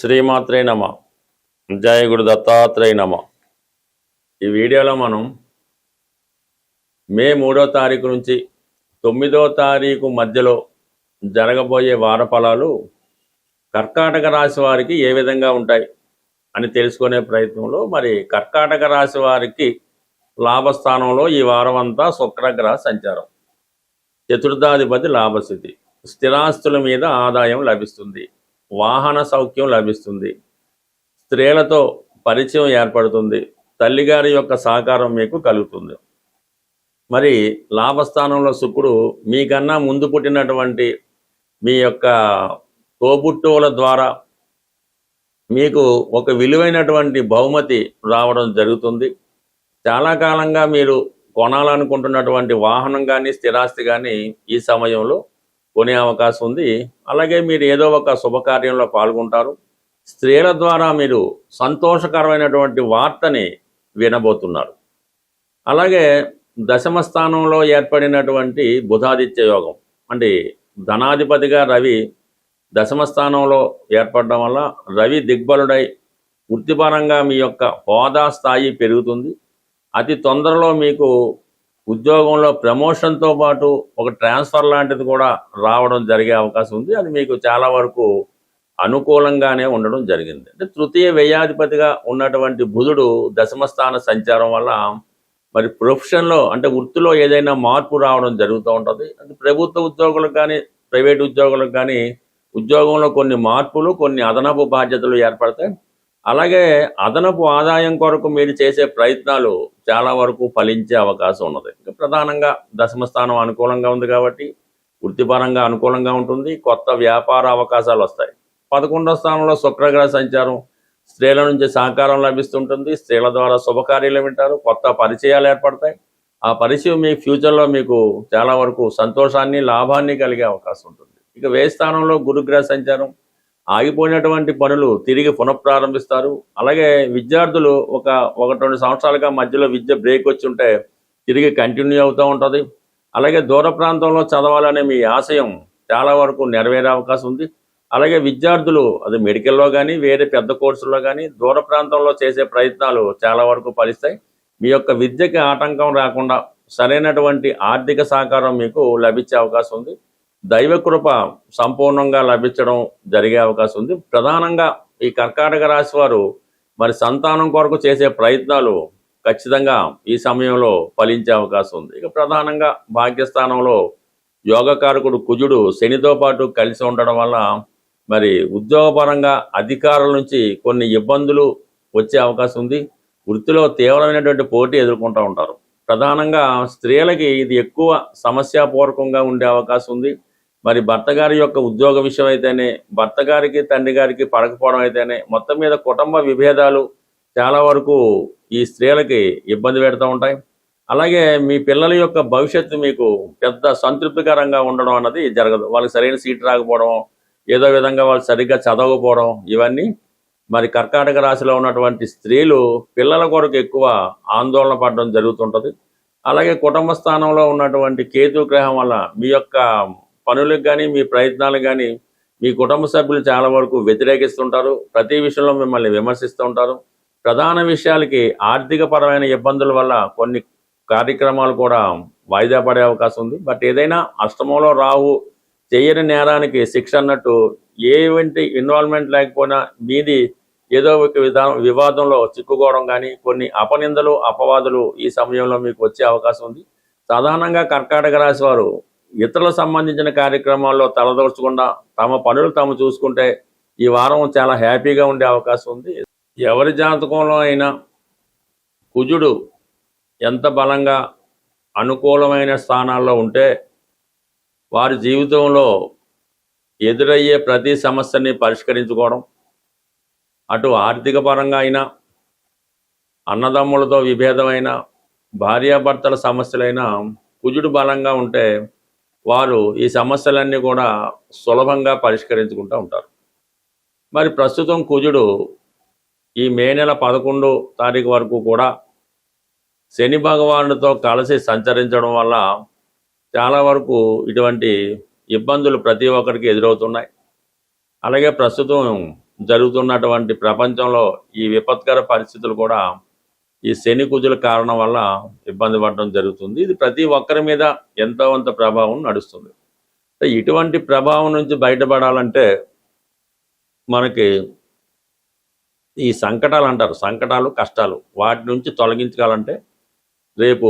శ్రీమాత్రే నమ. జయ గురు దత్తాత్రేయ నమ. ఈ వీడియోలో మనం మే 3వ తారీఖు నుంచి 9వ తారీఖు మధ్యలో జరగబోయే వార ఫలాలు కర్కాటక రాశి వారికి ఏ విధంగా ఉంటాయి అని తెలుసుకునే ప్రయత్నంలో మరి కర్కాటక రాశి వారికి లాభస్థానంలో ఈ వారం అంతా శుక్రగ్రహ సంచారం, చతుర్థాధిపతి లాభస్థితి, స్థిరాస్తుల మీద ఆదాయం లభిస్తుంది, వాహన సౌఖ్యం లభిస్తుంది, స్త్రీలతో పరిచయం ఏర్పడుతుంది, తల్లిగారి యొక్క సహకారం మీకు కలుగుతుంది. మరి లాభస్థానంలో శుక్రుడు మీకన్నా ముందు పుట్టినటువంటి మీ యొక్క తోబుట్టువుల ద్వారా మీకు ఒక విలువైనటువంటి బహుమతి రావడం జరుగుతుంది. చాలా కాలంగా మీరు కొనాలనుకుంటున్నటువంటి వాహనం కానీ స్థిరాస్తి కానీ ఈ సమయంలో కొనే అవకాశం ఉంది. అలాగే మీరు ఏదో ఒక శుభకార్యంలో పాల్గొంటారు. స్త్రీల ద్వారా మీరు సంతోషకరమైనటువంటి వార్తని వినబోతున్నారు. అలాగే దశమ స్థానంలో ఏర్పడినటువంటి బుధాదిత్య యోగం అంటే ధనాధిపతిగా రవి దశమ స్థానంలో ఏర్పడడం వల్ల రవి దిగ్బలుడై వృత్తిపరంగా మీ యొక్క హోదా స్థాయి పెరుగుతుంది. అతి తొందరలో మీకు ఉద్యోగంలో ప్రమోషన్తో పాటు ఒక ట్రాన్స్ఫర్ లాంటిది కూడా రావడం జరిగే అవకాశం ఉంది. అది మీకు చాలా వరకు అనుకూలంగానే ఉండడం జరిగింది. అంటే తృతీయ వ్యయాధిపతిగా ఉన్నటువంటి బుధుడు దశమస్థాన సంచారం వల్ల మరి ప్రొఫెషన్లో అంటే వృత్తిలో ఏదైనా మార్పు రావడం జరుగుతూ ఉంటుంది. అంటే ప్రభుత్వ ఉద్యోగులకు కానీ ప్రైవేట్ ఉద్యోగులకు కానీ ఉద్యోగంలో కొన్ని మార్పులు, కొన్ని అదనపు బాధ్యతలు ఏర్పడతాయి. అలాగే అదనపు ఆదాయం కొరకు మీరు చేసే ప్రయత్నాలు చాలా వరకు ఫలించే అవకాశం ఉన్నది. ఇంకా ప్రధానంగా దశమస్థానం అనుకూలంగా ఉంది కాబట్టి వృత్తిపరంగా అనుకూలంగా ఉంటుంది. కొత్త వ్యాపార అవకాశాలు వస్తాయి. 11వ స్థానంలో శుక్రగ్రహ సంచారం స్త్రీల నుంచి సహకారం లభిస్తుంటుంది. స్త్రీల ద్వారా శుభకార్యాలు వింటారు, కొత్త పరిచయాలు ఏర్పడతాయి. ఆ పరిచయం మీ ఫ్యూచర్లో మీకు చాలా వరకు సంతోషాన్ని, లాభాన్ని కలిగే అవకాశం ఉంటుంది. ఇక వ్యయ స్థానంలో గురుగ్రహ సంచారం ఆగిపోయినటువంటి పనులు తిరిగి పునఃప్రారంభిస్తారు. అలాగే విద్యార్థులు ఒక 1-2 సంవత్సరాలుగా మధ్యలో విద్య బ్రేక్ వచ్చి ఉంటే తిరిగి కంటిన్యూ అవుతూ ఉంటుంది. అలాగే దూర ప్రాంతంలో చదవాలనే మీ ఆశయం చాలా వరకు నెరవేరే అవకాశం ఉంది. అలాగే విద్యార్థులు అది మెడికల్లో కానీ వేరే పెద్ద కోర్సుల్లో కానీ దూర ప్రాంతంలో చేసే ప్రయత్నాలు చాలా వరకు ఫలిస్తాయి. మీ యొక్క విద్యకి ఆటంకం రాకుండా సరైనటువంటి ఆర్థిక సహకారం మీకు లభించే అవకాశం ఉంది. దైవకృప సంపూర్ణంగా లభించడం జరిగే అవకాశం ఉంది. ప్రధానంగా ఈ కర్కాటక రాశి వారు మరి సంతానం కొరకు చేసే ప్రయత్నాలు ఖచ్చితంగా ఈ సమయంలో ఫలించే అవకాశం ఉంది. ఇక ప్రధానంగా భాగ్యస్థానంలో యోగకారకుడు కుజుడు శనితో పాటు కలిసి ఉండడం వల్ల మరి ఉద్యోగపరంగా అధికారుల నుంచి కొన్ని ఇబ్బందులు వచ్చే అవకాశం ఉంది. వృత్తిలో తీవ్రమైనటువంటి పోటీ ఎదుర్కొంటూ ఉంటారు. ప్రధానంగా స్త్రీలకి ఇది ఎక్కువ సమస్యాపూర్వకంగా ఉండే అవకాశం ఉంది. మరి భర్త గారి యొక్క ఉద్యోగ విషయం అయితేనే, భర్త గారికి తండ్రి గారికి పడకపోవడం అయితేనే, మొత్తం మీద కుటుంబ విభేదాలు చాలా వరకు ఈ స్త్రీలకి ఇబ్బంది పెడుతూ ఉంటాయి. అలాగే మీ పిల్లల యొక్క భవిష్యత్తు మీకు పెద్ద సంతృప్తికరంగా ఉండడం అన్నది జరగదు. వాళ్ళకి సరైన సీట్ రాకపోవడం, ఏదో విధంగా వాళ్ళు సరిగ్గా చదవకపోవడం, ఇవన్నీ మరి కర్కాటక రాశిలో ఉన్నటువంటి స్త్రీలు పిల్లల కొరకు ఎక్కువ ఆందోళన పడడం జరుగుతుంటుంది. అలాగే కుటుంబ స్థానంలో ఉన్నటువంటి కేతు గ్రహం వల్ల మీ యొక్క పనులకు కానీ మీ ప్రయత్నాలకు కానీ మీ కుటుంబ సభ్యులు చాలా వరకు వ్యతిరేకిస్తుంటారు. ప్రతి విషయంలో మిమ్మల్ని విమర్శిస్తూ ఉంటారు. ప్రధాన విషయాలకి ఆర్థిక పరమైన ఇబ్బందుల వల్ల కొన్ని కార్యక్రమాలు కూడా వాయిదా పడే అవకాశం ఉంది. బట్ ఏదైనా అష్టమంలో రాహు చేయని నేరానికి శిక్ష అన్నట్టు ఏవంటి ఇన్వాల్వ్మెంట్ లేకపోయినా మీది ఏదో ఒక వివాదంలో చిక్కుకోవడం కానీ కొన్ని అపనిందలు, అపవాదులు ఈ సమయంలో మీకు వచ్చే అవకాశం ఉంది. సాధారణంగా కర్కాటక రాశి వారు ఇతరులకు సంబంధించిన కార్యక్రమాల్లో తలదోర్చకుండా తమ పనులు తాము చూసుకుంటే ఈ వారం చాలా హ్యాపీగా ఉండే అవకాశం ఉంది. ఎవరి జాతకంలో అయినా కుజుడు ఎంత బలంగా అనుకూలమైన స్థానాల్లో ఉంటే వారి జీవితంలో ఎదురయ్యే ప్రతి సమస్యని పరిష్కరించుకోవడం, అటు ఆర్థిక పరంగా అయినా, అన్నదమ్ములతో విభేదమైన, భార్యాభర్తల సమస్యలైనా కుజుడు బలంగా ఉంటే వారు ఈ సమస్యలన్నీ కూడా సులభంగా పరిష్కరించుకుంటూ ఉంటారు. మరి ప్రస్తుతం కుజుడు ఈ మే నెల 11వ తారీఖు వరకు కూడా శని భగవానుడితో కలిసి సంచరించడం వల్ల చాలా వరకు ఇటువంటి ఇబ్బందులు ప్రతి ఒక్కరికి ఎదురవుతున్నాయి. అలాగే ప్రస్తుతం జరుగుతున్నటువంటి ప్రపంచంలో ఈ విపత్కర పరిస్థితులు కూడా ఈ శని కుజుల కారణం వల్ల ఇబ్బంది పడడం జరుగుతుంది. ఇది ప్రతి ఒక్కరి మీద ఎంతో కొంత ప్రభావం నడుస్తుంది. ఇటువంటి ప్రభావం నుంచి బయటపడాలంటే మనకి ఈ సంకటాలు అంటారు, సంకటాలు కష్టాలు, వాటి నుంచి తొలగించాలంటే రేపు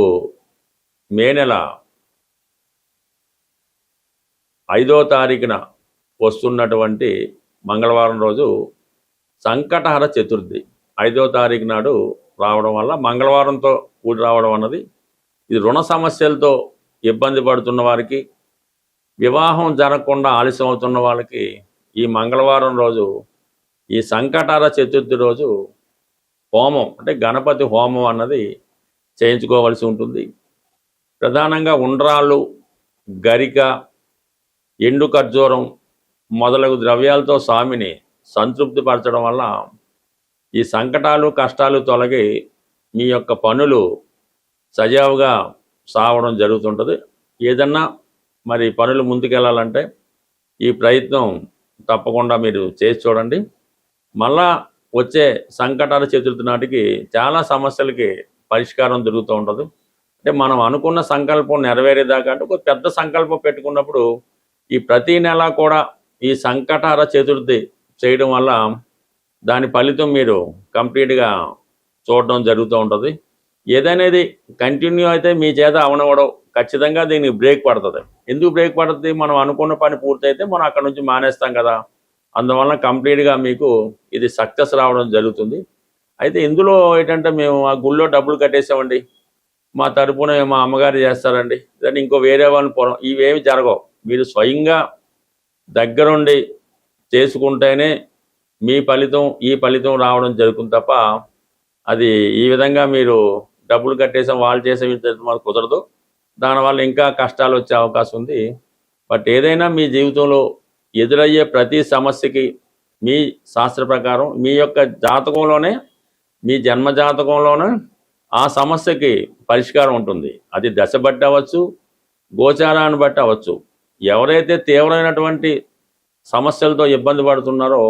మే నెల 5వ తారీఖున వస్తున్నటువంటి మంగళవారం రోజు సంకటహర చతుర్థి 5వ తారీఖు నాడు రావడం వల్ల మంగళవారంతో కూడి రావడం అన్నది ఇది రుణ సమస్యలతో ఇబ్బంది పడుతున్న వారికి, వివాహం జరగకుండా ఆలస్యం అవుతున్న వాళ్ళకి ఈ మంగళవారం రోజు ఈ సంకటహర చతుర్థి రోజు హోమం అంటే గణపతి హోమం అన్నది చేయించుకోవాల్సి ఉంటుంది. ప్రధానంగా ఉండ్రాళ్ళు, గరిక, ఎండు ఖర్జూరం మొదలగు ద్రవ్యాలతో స్వామిని సంతృప్తి పరచడం వల్ల ఈ సంకటాలు కష్టాలు తొలగి మీ యొక్క పనులు సజావుగా సాగడం జరుగుతుంటుంది. ఏదన్నా మరి పనులు ముందుకెళ్ళాలంటే ఈ ప్రయత్నం తప్పకుండా మీరు చేసి చూడండి. మళ్ళా వచ్చే సంకటాల చతుర్థి నాటికి చాలా సమస్యలకి పరిష్కారం దొరుకుతూ ఉంటుంది. అంటే మనం అనుకున్న సంకల్పం నెరవేరేదాకా అంటే ఒక పెద్ద సంకల్పం పెట్టుకున్నప్పుడు ఈ ప్రతి నెల కూడా ఈ సంకటహర చతుర్థి చేయడం వల్ల దాని ఫలితం మీరు కంప్లీట్గా చూడడం జరుగుతూ ఉంటుంది. ఏదనేది కంటిన్యూ అయితే మీ చేత అవనవడం ఖచ్చితంగా దీనికి బ్రేక్ పడుతుంది. ఎందుకు బ్రేక్ పడుతుంది? మనం అనుకున్న పని పూర్తయితే మనం అక్కడ నుంచి మానేస్తాం కదా, అందువల్ల కంప్లీట్గా మీకు ఇది సక్సెస్ రావడం జరుగుతుంది. అయితే ఇందులో ఏంటంటే మేము ఆ గుళ్ళో డబ్బులు కట్టేసామండి, మా తరపున మా అమ్మగారు చేస్తారండి, దాన్ని ఇంకో వేరే వాళ్ళని పొలం, ఇవేమి జరగవు. మీరు స్వయంగా దగ్గరుండి చేసుకుంటేనే మీ ఫలితం ఈ ఫలితం రావడం జరుగుతుంది తప్ప అది ఈ విధంగా మీరు డబ్బులు కట్టేసాం వాళ్ళు చేసే మాకు కుదరదు. దానివల్ల ఇంకా కష్టాలు వచ్చే అవకాశం ఉంది. బట్ ఏదైనా మీ జీవితంలో ఎదురయ్యే ప్రతి సమస్యకి మీ శాస్త్ర ప్రకారం మీ యొక్క జాతకంలోనే, మీ జన్మ జాతకంలోనే ఆ సమస్యకి పరిష్కారం ఉంటుంది. అది దశ బట్టి అవ్వచ్చు, గోచారాన్ని బట్టి అవ్వచ్చు. ఎవరైతే తీవ్రమైనటువంటి సమస్యలతో ఇబ్బంది పడుతున్నారో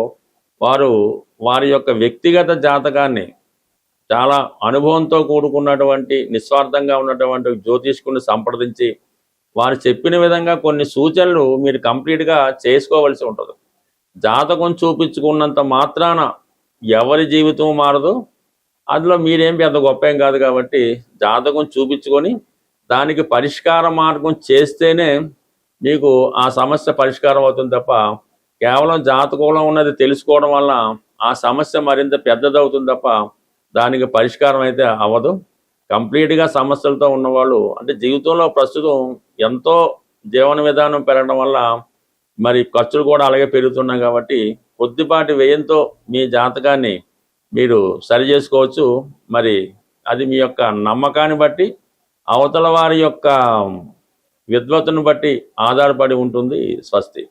వారి యొక్క వ్యక్తిగత జాతకాన్ని చాలా అనుభవంతో కూడుకున్నటువంటి నిస్వార్థంగా ఉన్నటువంటి జ్యోతిష్కుని సంప్రదించి వారు చెప్పిన విధంగా కొన్ని సూచనలు మీరు కంప్లీట్గా చేసుకోవలసి ఉంటుంది. జాతకం చూపించుకున్నంత మాత్రాన ఎవరి జీవితం మారదు, అందులో మీరేం పెద్ద గొప్ప ఏం కాదు. కాబట్టి జాతకం చూపించుకొని దానికి పరిష్కార మార్గం చేస్తేనే మీకు ఆ సమస్య పరిష్కారం అవుతుంది తప్ప కేవలం జాతకంలో ఉన్నది తెలుసుకోవడం వల్ల ఆ సమస్య మరింత పెద్దదవుతుంది తప్ప దానికి పరిష్కారం అయితే అవ్వదు. కంప్లీట్గా సమస్యలతో ఉన్నవాళ్ళు అంటే జీవితంలో ప్రస్తుతం ఎంతో జీవన విధానం పెరగడం వల్ల మరి ఖర్చులు కూడా అలాగే పెరుగుతున్నాయి. కాబట్టి కొద్దిపాటి వ్యయంతో మీ జాతకాన్ని మీరు సరి చేసుకోవచ్చు. మరి అది మీ యొక్క నమ్మకాన్ని బట్టి, అవతల వారి యొక్క విద్వత్తును బట్టి ఆధారపడి ఉంటుంది. స్వస్తి.